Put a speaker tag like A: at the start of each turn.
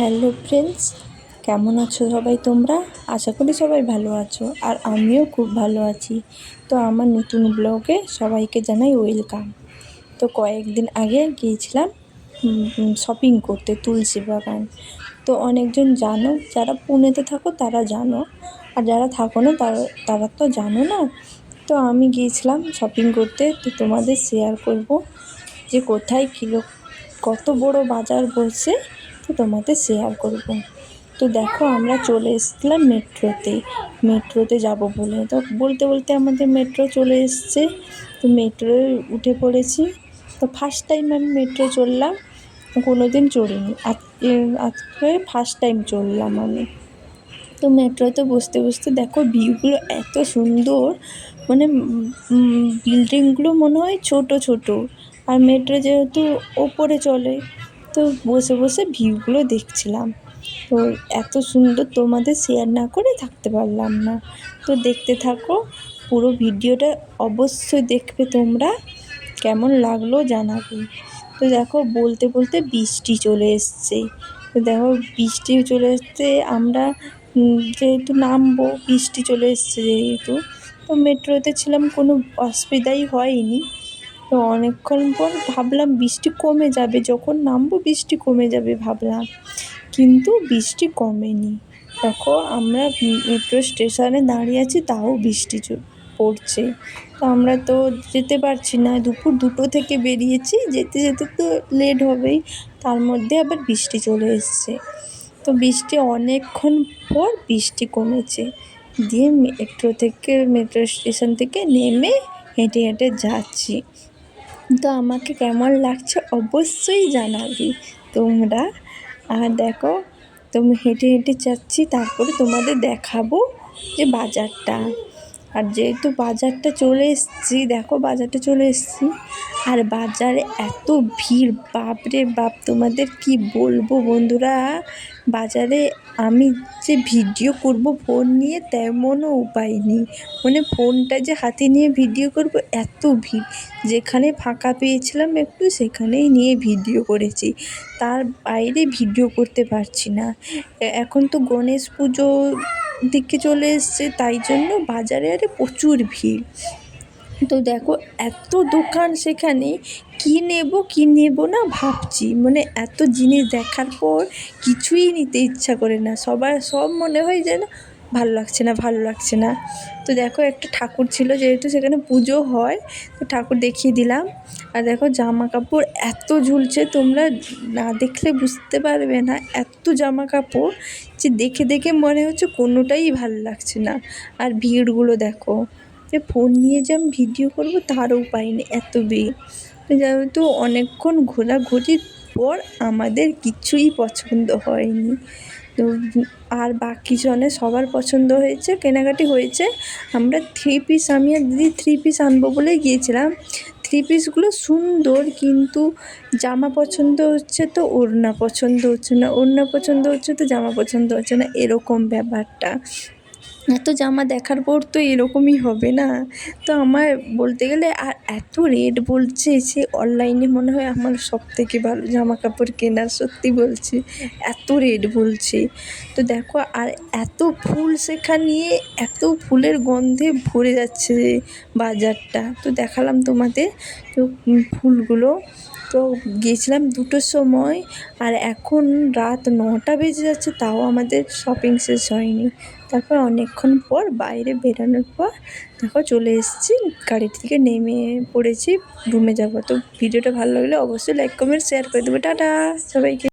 A: Hello friends, কেমন আছো সবাই তোমরা? আশা করি সবাই ভালো আছো, আর আমিও খুব ভালো আছি। তো আমার নতুন ব্লগে সবাইকে জানাই ওয়েলকাম। তো কয়েকদিন আগে গিয়েছিলাম শপিং করতে তুলসী বাগান। তো অনেকজন জানো, যারা পুনেতে থাকো তারা জানো, আর যারা থাকো না তারা তো জানো না। তো আমি গিয়েছিলাম শপিং করতে, তো তোমাদের শেয়ার করব যে কোথায় কত বড় বাজার বসে, তো তোমাদের শেয়ার করব। তো দেখো, আমরা চলে এসেছিলাম মেট্রোতে যাব বলে। তো বলতে বলতে আমাদের মেট্রো চলে এসছে। তো মেট্রোয় উঠে পড়েছি। তো ফার্স্ট টাইম আমি মেট্রো চড়লাম, কোনো দিন চড়িনি, আজকে ফার্স্ট টাইম চড়লাম আমি। তো মেট্রোতে বসতে বসতে দেখো ভিউগুলো এত সুন্দর, মানে বিল্ডিংগুলো মনে হয় ছোট ছোট। আর মেট্রো যেহেতু ওপরে চলে, তো বসে বসে ভিউগুলো দেখছিলাম। তো এত সুন্দর, তোমাদের শেয়ার না করে থাকতে পারলাম না। তো দেখতে থাকো, পুরো ভিডিওটা অবশ্যই দেখবে তোমরা, কেমন লাগলো জানাবে। তো দেখো, বলতে বলতে বৃষ্টি চলে এসছে। তো দেখো বৃষ্টি চলে এসছে, আমরা যেহেতু নামবো, বৃষ্টি চলে এসছে যেহেতু, তো মেট্রোতে ছিলাম, কোনো অসুবিধাই হয়নি। তো অনেকক্ষণ পর ভাবলাম বৃষ্টি কমে যাবে, যখন নামবো বৃষ্টি কমে যাবে ভাবলাম, কিন্তু বৃষ্টি কমেনি। দেখো আমরা মেট্রো স্টেশনে দাঁড়িয়ে আছি, তাও বৃষ্টি পড়ছে। তো আমরা তো যেতে পারছি না, দুপুর 2টো থেকে বেরিয়েছি, যেতে যেতে তো লেট হবেই, তার মধ্যে আবার বৃষ্টি চলে এসছে। তো বৃষ্টি অনেকক্ষণ পর বৃষ্টি কমেছে, দিয়ে মেট্রো স্টেশন থেকে নেমে হেঁটে হেঁটে যাচ্ছি। তো আমাকে কেমন লাগছে অবশ্যই জানাবি তোমরা। আর দেখো, তুমি হেঁটে হেঁটে যাচ্ছি, তারপরে তোমাদের দেখাবো যে বাজারটা। আর যেহেতু বাজারটা চলে এসেছি, দেখো বাজারটা চলে এসেছি, আর বাজারে এত ভিড়, বাপরে বাপ, তোমাদের কি বলবো বন্ধুরা। বাজারে আমি যে ভিডিও করব ফোন নিয়ে, তেমনও উপায় নেই, মানে ফোনটা যে হাতে নিয়ে ভিডিও করব, এত ভিড়। যেখানে ফাঁকা পেয়েছিলাম একটু, সেখানেই নিয়ে ভিডিও করেছি, তার বাইরে ভিডিও করতে পারছি না। এখন তো গণেশ পুজো দিকে চলে এসছে, তাই জন্য বাজারে আরে প্রচুর ভিড়। তো দেখো এত দোকান, সেখানে কী নেব না ভাবছি, মানে এত জিনিস দেখার পর কিছুই নিতে ইচ্ছা করে না, সব মনে হয় যেন ভালো লাগছে না। তো দেখো একটা ঠাকুর ছিল, যেহেতু সেখানে পুজো হয়, তো ঠাকুর দেখিয়ে দিলাম। আর দেখো জামা কাপড় এত ঝুলছে, তোমরা না দেখলে বুঝতে পারবে না, এত জামা কাপড় যে দেখে দেখে মনে হচ্ছে কোনোটাই ভালো লাগছে না। আর ভিড়গুলো দেখো, যে ফোন নিয়ে যে আমি ভিডিও করবো তারও উপায় নেই, এত ভিড়। যেহেতু অনেকক্ষণ ঘোরাঘুরির পর আমাদের কিছুই পছন্দ হয়নি। তো আর বাকি জনের সবার পছন্দ হয়েছে, কেনাকাটি হয়েছে। আমরা আমি আর দিদি 3 পিস আনবো বলেই গিয়েছিলাম। 3 পিসগুলো সুন্দর, কিন্তু জামা পছন্দ হচ্ছে তো ওড়না পছন্দ হচ্ছে না, ওড়না পছন্দ হচ্ছে তো জামা পছন্দ হচ্ছে না, এরকম ব্যাপারটা। এত জামা দেখার পর তো এরকমই হবে না। তো আমার বলতে গেলে, আর এত রেট বলছে, সে অনলাইনে মনে হয় আমার সবথেকে ভালো জামা কাপড় কেনার, সত্যি বলছি, এত রেট বলছে। তো দেখো, আর এত ফুল সেখানে, এত ফুলের গন্ধে ভরে যাচ্ছে বাজারটা। তো দেখালাম তোমাদের, তো ফুলগুলো। তো গিয়েছিলাম 2টোর সময়, আর এখন রাত 9টা বেজে যাচ্ছে, তাও আমাদের শপিং শেষ হয়নি। তারপর অনেকক্ষণ পর বাইরে বেরোনোর পর দেখো চলে এসেছি, গাড়ি থেকে নেমে পড়েছি, রুমে যাব। তো ভিডিওটা ভালো লাগলে অবশ্যই লাইক কমেন্ট শেয়ার করে দেবো। টাটা সবাইকে।